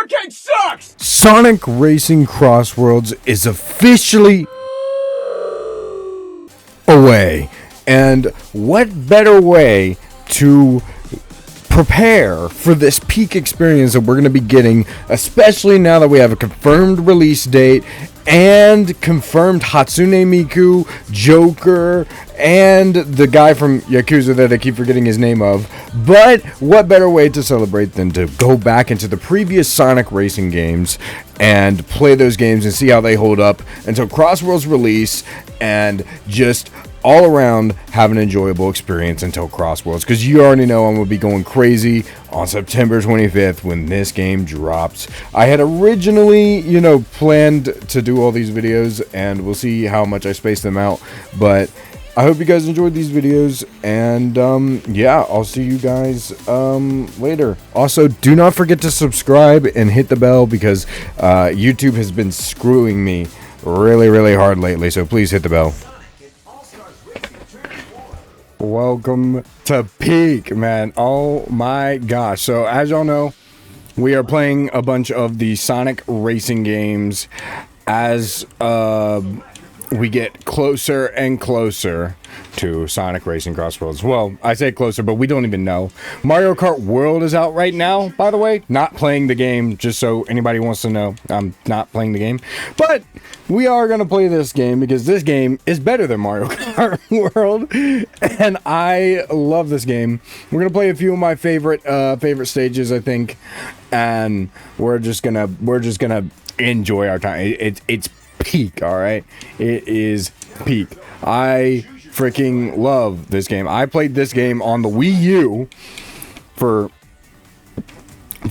arcade sucks! Sonic Racing Crossworlds is officially away. And what better way to prepare for this peak experience that we're going to be getting, especially now that we have a confirmed release date and confirmed Hatsune Miku, Joker, and the guy from Yakuza that I keep forgetting his name of. But what better way to celebrate than to go back into the previous Sonic racing games and play those games and see how they hold up until Crossworlds release, and just all around have an enjoyable experience until Crossworlds, because you already know I'm going to be going crazy on September 25th when this game drops. I had originally, planned to do all these videos, and we'll see how much I space them out, but I hope you guys enjoyed these videos, and yeah, I'll see you guys later. Also, do not forget to subscribe and hit the bell, because YouTube has been screwing me really hard lately, so please hit the bell. Welcome to Peak, man. Oh my gosh. So as y'all know, we are playing a bunch of the Sonic racing games as we get closer and closer to Sonic Racing Crossworlds. Well, I say closer, but we don't even know. Mario Kart World is out right now, by the way. Not playing the game, just so anybody wants to know. I'm not playing the game. But we are going to play this game because this game is better than Mario Kart World. And I love this game. We're going to play a few of my favorite stages, I think. And we're just going to enjoy our time. It's peak, all right? It is peak. I freaking love this game. I played this game on the Wii U for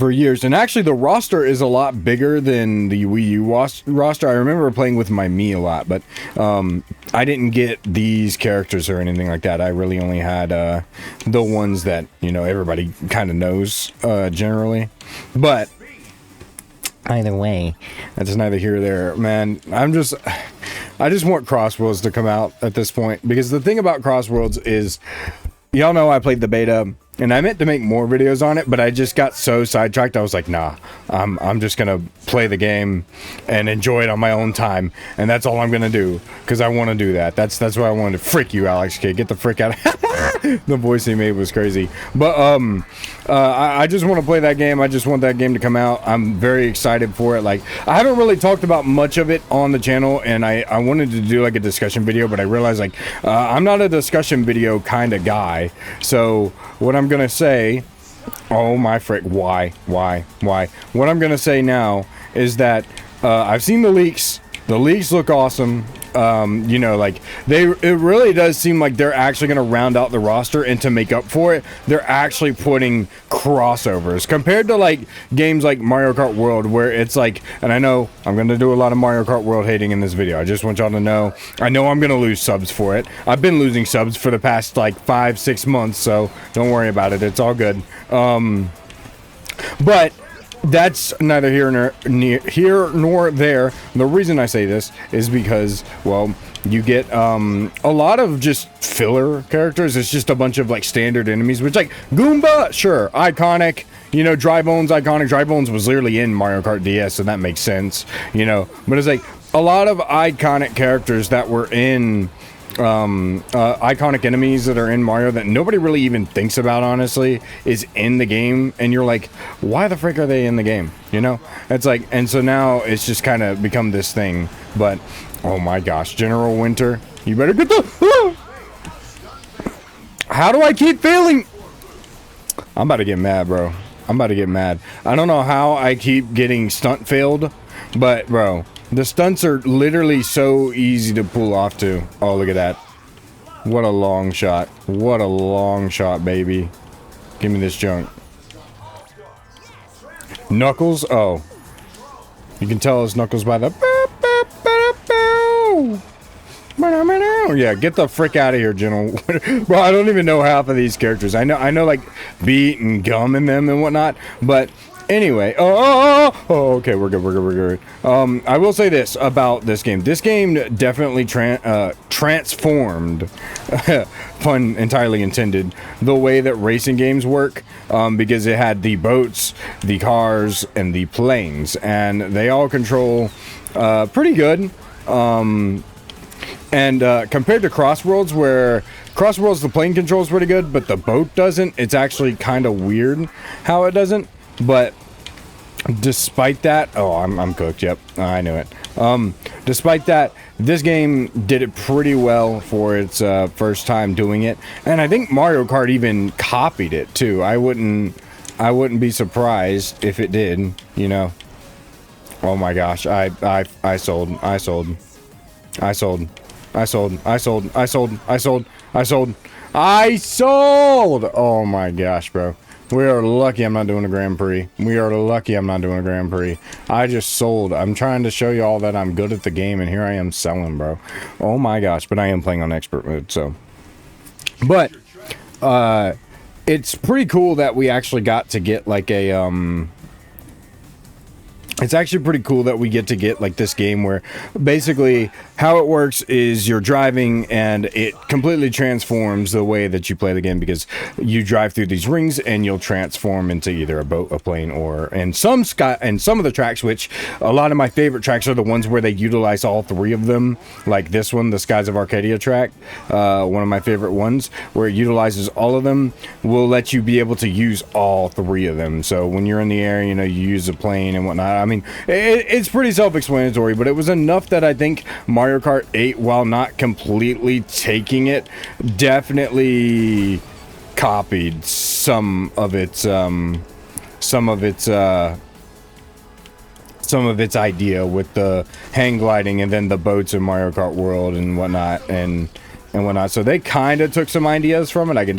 years, and actually the roster is a lot bigger than the Wii U roster. I remember playing with my Mii a lot, but I didn't get these characters or anything like that. I really only had the ones that everybody kind of knows generally. But either way, that's neither here nor there, man. I just want Crossworlds to come out at this point, because the thing about Crossworlds is, y'all know I played the beta, and I meant to make more videos on it, but I just got so sidetracked. I was like, nah, I'm just gonna play the game and enjoy it on my own time, and that's all I'm gonna do, because I want to do that. That's what I wanted to. Frick you, Alex K. Get the frick out of the voice he made was crazy. But I just want to play that game. I just want that game to come out. I'm very excited for it. Like, I haven't really talked about much of it on the channel, and I wanted to do like a discussion video, but I realized like I'm not a discussion video kind of guy. So what I'm gonna say, oh my frick, why? What I'm gonna say now is that I've seen the leaks. The leaks look awesome. Like it really does seem like they're actually going to round out the roster, and to make up for it, they're actually putting crossovers compared to like games like Mario Kart World, where it's like, and I know I'm going to do a lot of Mario Kart World hating in this video. I just want y'all to know, I know I'm going to lose subs for it. I've been losing subs for the past like 5-6 months, so don't worry about it. It's all good. But that's neither here nor there. The reason I say this is because, well, you get a lot of just filler characters. It's just a bunch of like standard enemies, which like Goomba, sure, iconic. Dry Bones, iconic. Dry Bones was literally in Mario Kart DS, so that makes sense. But it's like a lot of iconic characters that were in iconic enemies that are in Mario that nobody really even thinks about, honestly, is in the game, and you're like, why the frick are they in the game? It's like, and so now it's just kind of become this thing. But oh my gosh, General Winter, you better get the how do I keep failing? I'm about to get mad, bro. I'm about to get mad. I don't know how I keep getting stunt failed, but bro, the stunts are literally so easy to pull off too. Oh, look at that. What a long shot. What a long shot, baby. Give me this junk. Knuckles? Oh. You can tell it's Knuckles by the... Yeah, get the frick out of here, General. Bro, I don't even know half of these characters. I know like Beat and Gum in them and whatnot, but Anyway, okay, we're good, we're good. I will say this about this game. This game definitely transformed, pun entirely intended, the way that racing games work, because it had the boats, the cars, and the planes, and they all control pretty good. And compared to Crossworlds, where Crossworlds the plane controls pretty good, but the boat doesn't, it's actually kind of weird how it doesn't. But despite that, I'm cooked. Yep, I knew it. Despite that, this game did it pretty well for its first time doing it, and I think Mario Kart even copied it too. I wouldn't be surprised if it did. You know. Oh my gosh, I sold. Oh my gosh, bro. We are lucky I'm not doing a Grand Prix. We are lucky I'm not doing a Grand Prix. I just sold. I'm trying to show you all that I'm good at the game, and here I am selling, bro. Oh my gosh, but I am playing on expert mode, so. But, it's pretty cool that we actually got to get, like, a, it's actually pretty cool that we get to get like this game where basically how it works is you're driving and it completely transforms the way that you play the game, because you drive through these rings and you'll transform into either a boat, a plane, or and some of the tracks, which a lot of my favorite tracks are the ones where they utilize all three of them, like this one, the Skies of Arcadia track, one of my favorite ones, where it utilizes all of them, will let you be able to use all three of them. So when you're in the air, you know, you use a plane and whatnot. I mean, it's pretty self-explanatory, but it was enough that I think Mario Kart 8, while not completely taking it, definitely copied some of its idea with the hang gliding and then the boats in Mario Kart World and whatnot and whatnot. So they kind of took some ideas from it. You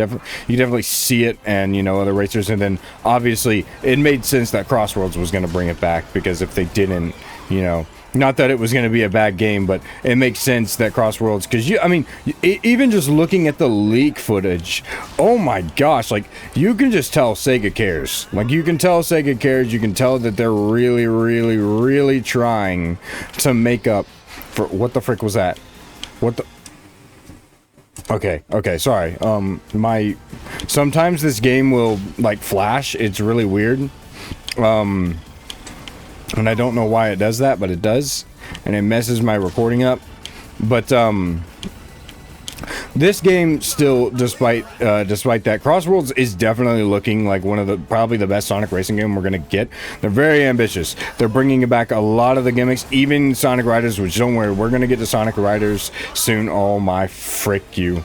definitely see it, and you know, other racers. And then obviously it made sense that Crossworlds was going to bring it back, because if they didn't, you know, not that it was going to be a bad game, but it makes sense that Crossworlds, because even just looking at the leak footage, oh my gosh, like you can just tell Sega cares. Like you can tell Sega cares. You can tell that they're really, really, really trying to make up for what the frick was that? What the? Okay, sorry. Sometimes this game will, like, flash. It's really weird. And I don't know why it does that, but it does. And it messes my recording up. But, this game still, despite that, Crossworlds is definitely looking like one of probably the best Sonic racing game we're gonna get. They're very ambitious. They're bringing back a lot of the gimmicks, even Sonic Riders, which, don't worry, we're gonna get to Sonic Riders soon. Oh my frick you.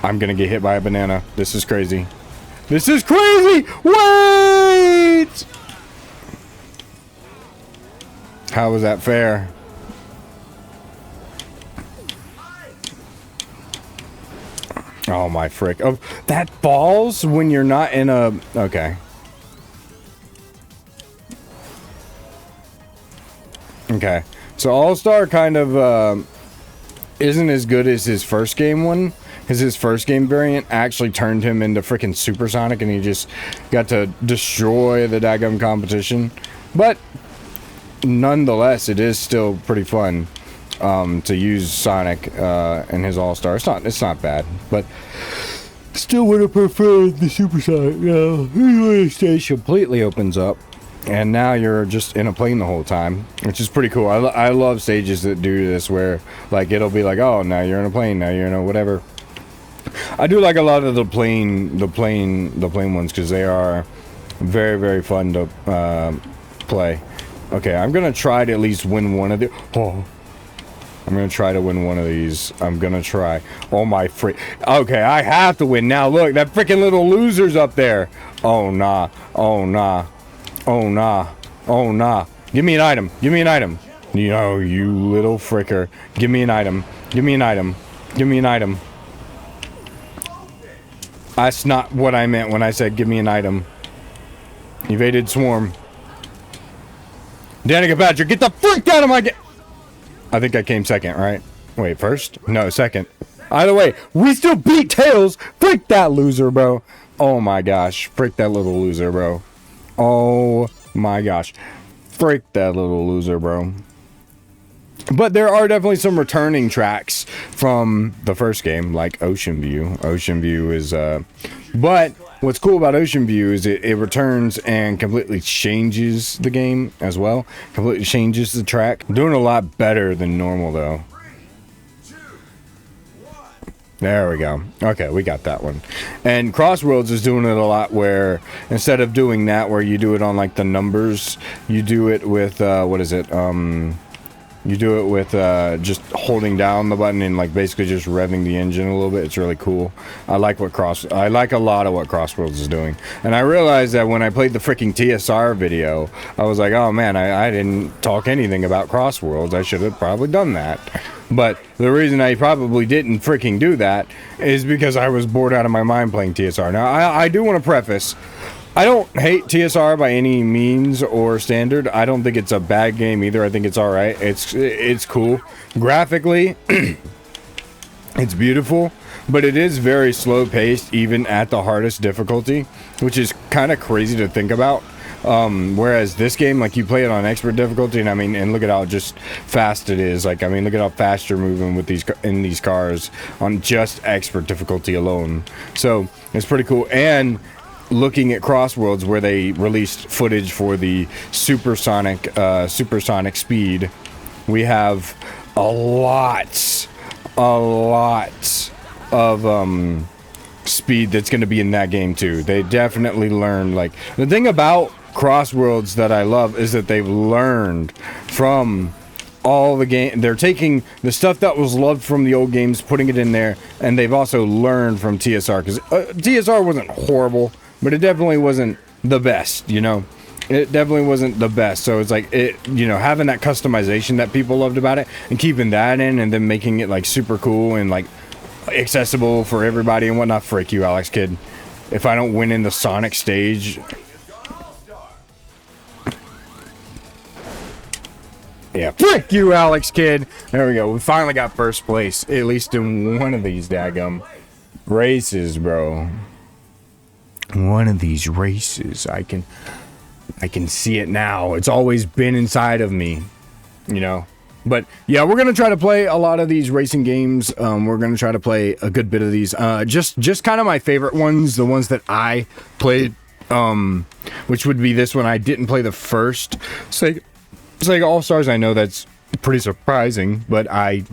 I'm gonna get hit by a banana. This is crazy. Wait! How was that fair? Oh my frick. Oh, that falls when you're not in a... Okay. Okay. So All-Star kind of isn't as good as his first game one. His first game variant actually turned him into freaking Supersonic, and he just got to destroy the daggum competition. But nonetheless, it is still pretty fun to use Sonic and his All-Star. It's not bad, but still would have preferred the Supersonic. The stage completely opens up, and now you're just in a plane the whole time, which is pretty cool. I love stages that do this, where like it'll be like, oh, now you're in a plane, now you're in a whatever. I do like a lot of the plane ones, because they are very, very fun to play. Okay, I'm gonna try to at least win one of the. Oh, I'm gonna try to win one of these. I'm gonna try. Oh my frick! Okay, I have to win now. Look, that freaking little loser's up there. Oh nah! Oh nah! Oh nah! Oh nah! Give me an item! Give me an item! You know, you little fricker! Give me an item! Give me an item! Give me an item! That's not what I meant when I said give me an item. Evaded swarm. Danica Badger, get the freak out of my I think I came second, right? Wait, first? No, second. Either way, we still beat Tails. Frick that loser, bro. Oh my gosh. Frick that little loser, bro. Oh my gosh. Frick that little loser, bro. But there are definitely some returning tracks from the first game, like Ocean View. Ocean View is, but what's cool about Ocean View is it returns and completely changes the game as well. Completely changes the track. Doing a lot better than normal, though. There we go. Okay, we got that one. And Crossworlds is doing it a lot where instead of doing that where you do it on like the numbers, you do it with, what is it? You do it with just holding down the button and like basically just revving the engine a little bit. It's really cool. I like a lot of what Crossworlds is doing. And I realized that when I played the freaking TSR video, I was like, oh man, I didn't talk anything about Crossworlds. I should have probably done that. But the reason I probably didn't freaking do that is because I was bored out of my mind playing TSR. Now, I do want to preface, I don't hate TSR by any means or standard. I don't think it's a bad game either. I think it's all right. It's cool. Graphically, it's beautiful, but it is very slow paced even at the hardest difficulty, which is kind of crazy to think about. Whereas this game, like you play it on expert difficulty, and I mean, and look at how just fast it is. Like, I mean, look at how fast you're moving with these cars on just expert difficulty alone. So it's pretty cool. And looking at Crossworlds, where they released footage for the supersonic speed, we have a lot of speed that's going to be in that game too. They definitely learned. Like, the thing about Crossworlds that I love is that they've learned from all the game. They're taking the stuff that was loved from the old games, putting it in there, and they've also learned from TSR, because TSR wasn't horrible, but it definitely wasn't the best, you know. It definitely wasn't the best. So it's like, it, you know, having that customization that people loved about it and keeping that in and then making it like super cool and like accessible for everybody and whatnot. Frick you, Alex Kid. If I don't win in the Sonic stage. Yeah, frick you, Alex Kid. There we go. We finally got first place, at least in one of these daggum races, bro. One of these races, I can see it now. It's always been inside of me, you know. But yeah, we're gonna try to play a lot of these racing games. We're gonna try to play a good bit of these. Just kind of my favorite ones, the ones that I played, which would be this one. I didn't play the first Sega All Stars. I know that's pretty surprising, but I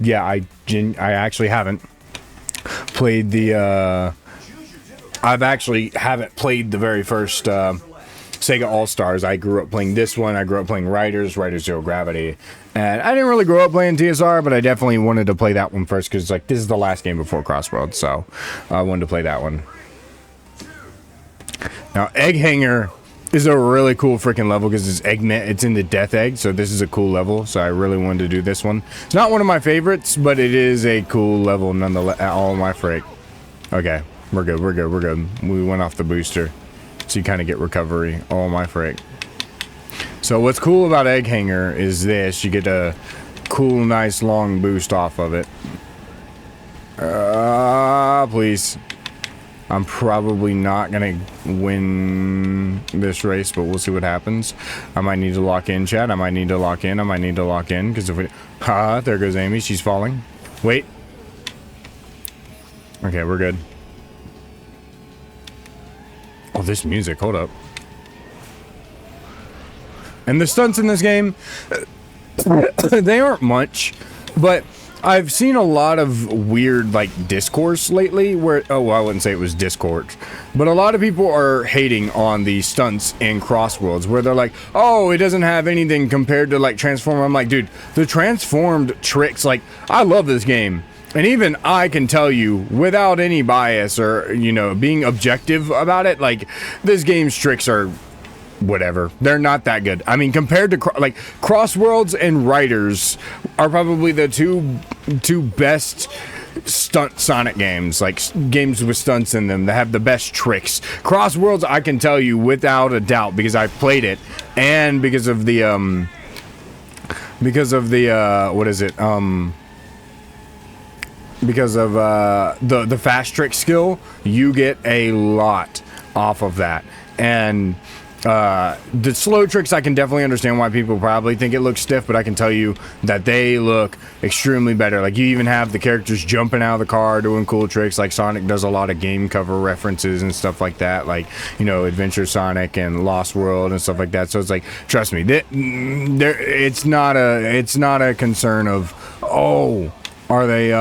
actually haven't played the. I've actually haven't played the very first Sega All Stars. I grew up playing this one. I grew up playing Riders Zero Gravity, and I didn't really grow up playing TSR, but I definitely wanted to play that one first because like this is the last game before Crossworlds, so I wanted to play that one. Now, Egg Hanger is a really cool freaking level because it's in the Death Egg, so this is a cool level. So I really wanted to do this one. It's not one of my favorites, but it is a cool level nonetheless. Oh my frick! Okay, we're good. We went off the booster, so you kind of get recovery. Oh my frick! So what's cool about Egg Hanger is this: you get a cool, nice, long boost off of it. Please. I'm probably not gonna win this race, but we'll see what happens. I might need to lock in, chat. I might need to lock in, because if we... there goes Amy. She's falling. Wait. Okay, we're good. Oh, this music. Hold up. And the stunts in this game, they aren't much, but I've seen a lot of weird, like, discourse lately where... Oh, well, I wouldn't say it was discourse. But a lot of people are hating on the stunts in Crossworlds where they're like, oh, it doesn't have anything compared to, like, Transform. I'm like, dude, the transformed tricks, like, I love this game. And even I can tell you, without any bias or, you know, being objective about it, like, this game's tricks are... whatever, they're not that good. I mean, compared to like Crossworlds and Riders are probably the two best stunt Sonic games, like games with stunts in them that have the best tricks. Crossworlds, I can tell you without a doubt, because I played it and because of the what is it, because of the fast trick skill, you get a lot off of that. And the slow tricks, I can definitely understand why people probably think it looks stiff, but I can tell you that they look extremely better. Like, you even have the characters jumping out of the car doing cool tricks. Like, Sonic does a lot of game cover references and stuff like that, like, you know, Adventure Sonic and Lost World and stuff like that. So it's like, trust me, it's not a concern of, oh, are they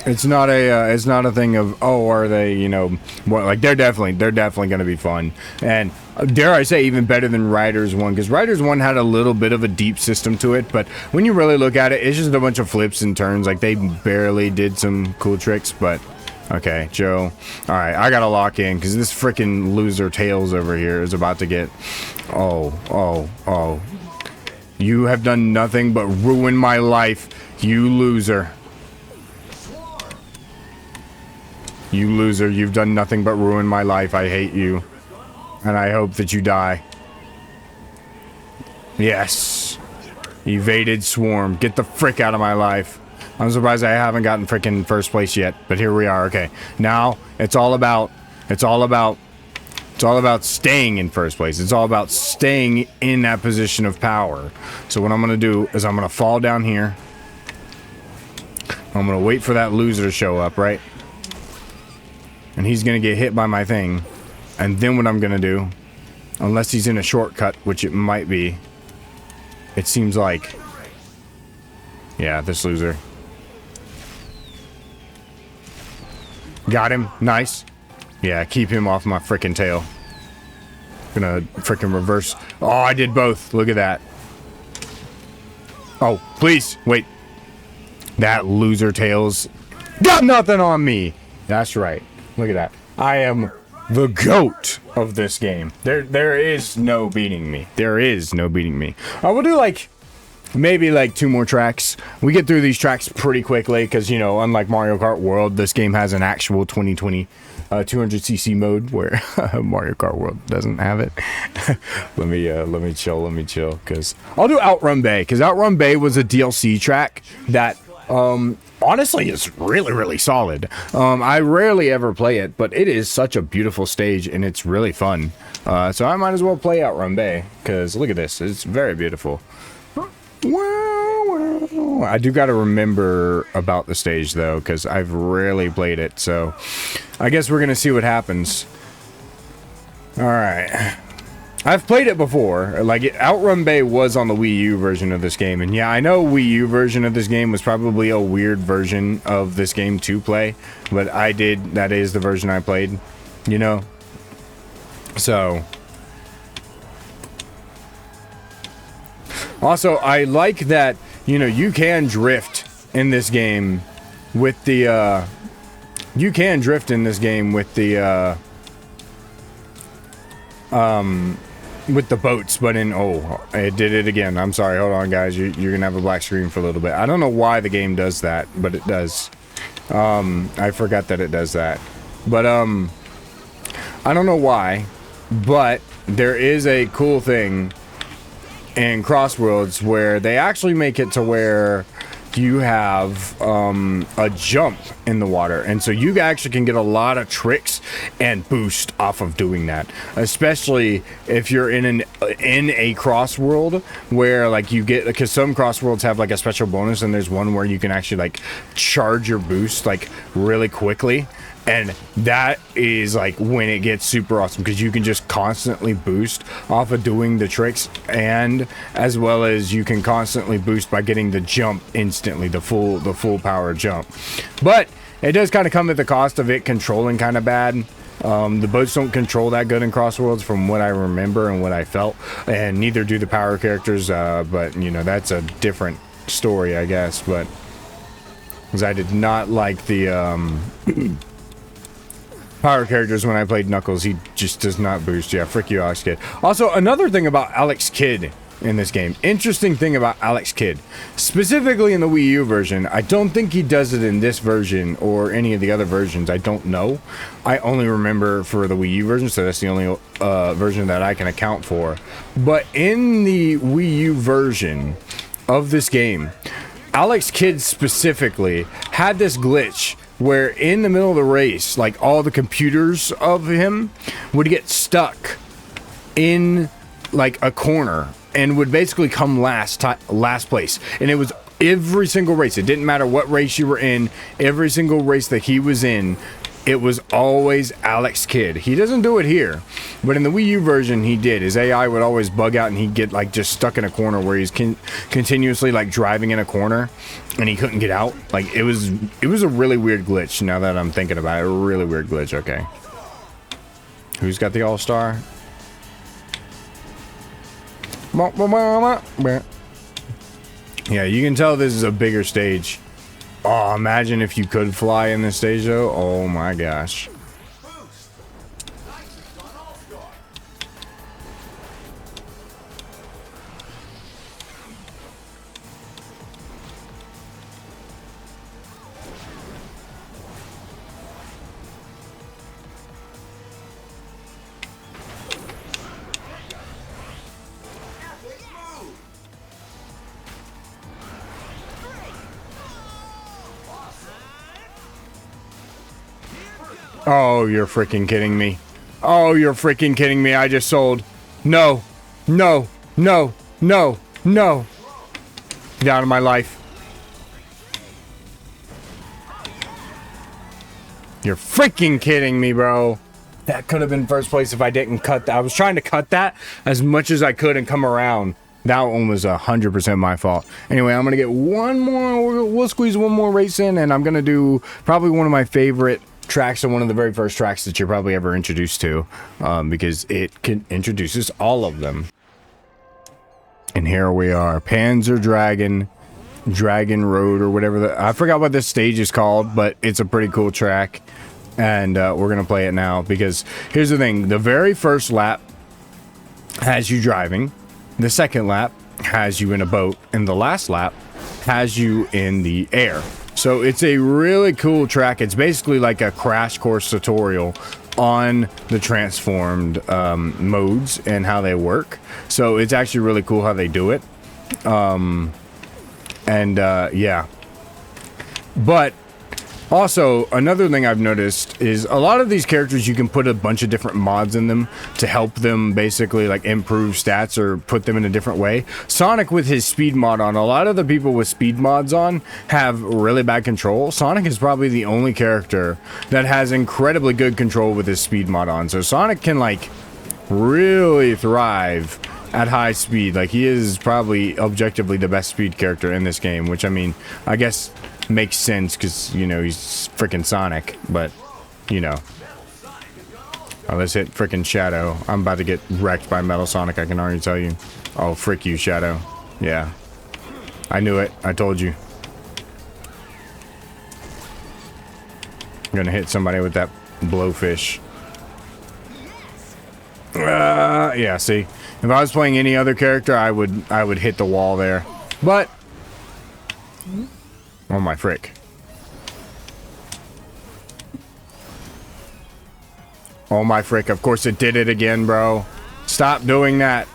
it's not a thing of, oh, are they, you know, what, like, they're definitely going to be fun. And dare I say, even better than Riders 1, because Riders 1 had a little bit of a deep system to it, but when you really look at it, it's just a bunch of flips and turns. Like, they barely did some cool tricks, but okay, Joe. All right, I gotta lock in because this freaking loser Tails over here is about to get, oh, you have done nothing but ruin my life, you loser. You loser, you've done nothing but ruin my life. I hate you. And I hope that you die. Yes. Evaded Swarm. Get the frick out of my life. I'm surprised I haven't gotten frickin' first place yet, but here we are. Okay. Now, it's all about staying in first place. It's all about staying in that position of power. So what I'm gonna do is I'm gonna fall down here. I'm gonna wait for that loser to show up, right? And he's gonna get hit by my thing. And then what I'm gonna do, unless he's in a shortcut, which it might be, it seems like, yeah, this loser. Got him. Nice. Yeah, keep him off my frickin' tail. Gonna frickin' reverse. Oh, I did both. Look at that. Oh, please, wait. That loser Tails got nothing on me. That's right. Look at that. I am the GOAT of this game. There is no beating me. There is no beating me. I will do like maybe like 2 more tracks. We get through these tracks pretty quickly because, you know, unlike Mario Kart World, this game has an actual 2020 200cc mode where Mario Kart World doesn't have it. let me chill because I'll do Outrun Bay, because Outrun Bay was a DLC track that honestly is really solid. I rarely ever play it, but it is such a beautiful stage and it's really fun. So I might as well play Outrun Bay because look at this, it's very beautiful. I do got to remember about the stage though, because I've rarely played it, so I guess we're gonna see what happens. All right, I've played it before. Like, Outrun Bay was on the Wii U version of this game, and yeah, I know Wii U version of this game was probably a weird version of this game to play, but that is the version I played, you know. So also, I like that, you know, you can drift in this game with the, with the boats, but oh, it did it again. I'm sorry, hold on guys, you're gonna have a black screen for a little bit. I don't know why the game does that, but it does. I forgot that it does that. But, I don't know why, but there is a cool thing in Crossworlds where they actually make it to where you have a jump in the water, and so you actually can get a lot of tricks and boost off of doing that, especially if you're in a crossworld where, like, you get, because some crossworlds have like a special bonus, and there's one where you can actually like charge your boost like really quickly. And that is like when it gets super awesome, because you can just constantly boost off of doing the tricks, and as well as you can constantly boost by getting the jump instantly, the full power jump. But it does kind of come at the cost of it controlling kind of bad. The boats don't control that good in Crossworlds from what I remember and what I felt, and neither do the power characters, but you know, that's a different story, I guess. But because I did not like the power characters when I played Knuckles. He just does not boost. Yeah, frick you, Alex Kidd. Also, another thing about Alex Kidd in this game. Interesting thing about Alex Kidd. Specifically in the Wii U version. I don't think he does it in this version or any of the other versions. I don't know. I only remember for the Wii U version, so that's the only version that I can account for. But in the Wii U version, of this game, Alex Kidd specifically had this glitch where in the middle of the race, like all the computers of him would get stuck in like a corner and would basically come last place. And it was every single race. It didn't matter what race you were in. Every single race that he was in, it was always Alex Kidd. He doesn't do it here, but in the Wii U version, he did. His AI would always bug out, and he'd get like just stuck in a corner where he's continuously like driving in a corner, and he couldn't get out. Like it was a really weird glitch. Now that I'm thinking about it, a really weird glitch. Okay, who's got the All-Star? Yeah, you can tell this is a bigger stage. Oh, imagine if you could fly in this stage, though. Oh my gosh. Oh, you're freaking kidding me. Oh, you're freaking kidding me. I just sold. No. No. No. No. No. Get out of my life. You're freaking kidding me, bro. That could have been first place if I didn't cut that. I was trying to cut that as much as I could and come around. That one was 100% my fault. Anyway, I'm going to get one more. We'll squeeze one more race in, and I'm going to do probably one of my favorite tracks and one of the very first tracks that you're probably ever introduced to, because it introduces all of them. And here we are, Panzer Dragon Road, or whatever. I forgot what this stage is called, but it's a pretty cool track, and we're gonna play it now because here's the thing: the very first lap has you driving, the second lap has you in a boat, and the last lap has you in the air. So it's a really cool track. It's basically like a crash course tutorial on the transformed modes and how they work. So it's actually really cool how they do it. Yeah. But also, another thing I've noticed is a lot of these characters, you can put a bunch of different mods in them to help them basically like improve stats or put them in a different way. Sonic with his speed mod on, a lot of the people with speed mods on have really bad control. Sonic is probably the only character that has incredibly good control with his speed mod on. So Sonic can like really thrive at high speed. Like he is probably objectively the best speed character in this game, which I mean, I guess makes sense because, you know, he's freaking Sonic, but, you know. Oh, let's hit freaking Shadow. I'm about to get wrecked by Metal Sonic, I can already tell you. Oh, frick you, Shadow. Yeah. I knew it. I told you. I'm gonna hit somebody with that blowfish. Yeah, see? If I was playing any other character, I would hit the wall there. But oh my frick. Oh my frick, of course it did it again, bro. Stop doing that.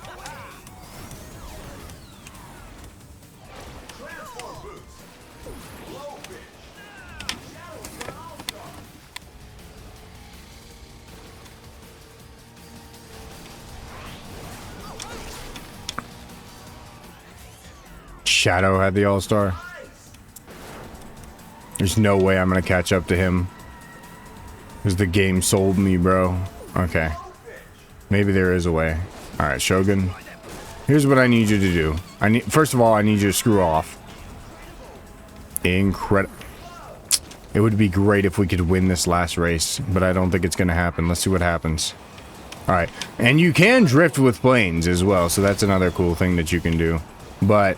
Shadow had the All-Star. There's no way I'm gonna catch up to him. Because the game sold me, bro. Okay. Maybe there is a way. Alright, Shogun. Here's what I need you to do. First of all, I need you to screw off. Incredible. It would be great if we could win this last race, but I don't think it's gonna happen. Let's see what happens. Alright. And you can drift with planes as well, so that's another cool thing that you can do. But,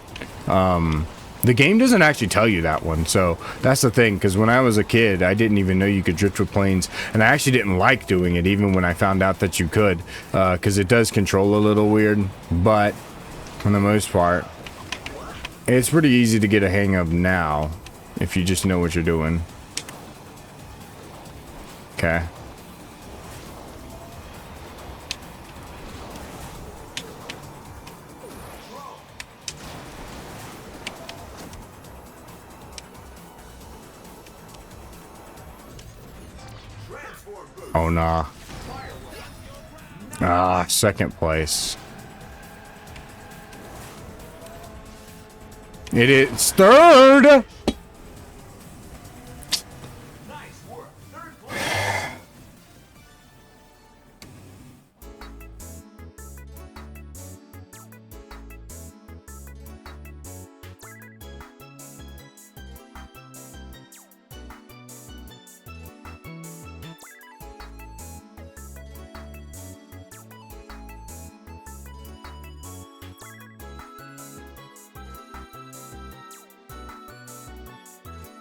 the game doesn't actually tell you that one, so that's the thing, because when I was a kid, I didn't even know you could drift with planes, and I actually didn't like doing it, even when I found out that you could, because it does control a little weird, but for the most part, it's pretty easy to get a hang of now, if you just know what you're doing. Okay. Oh, nah. Ah, second place. It is third!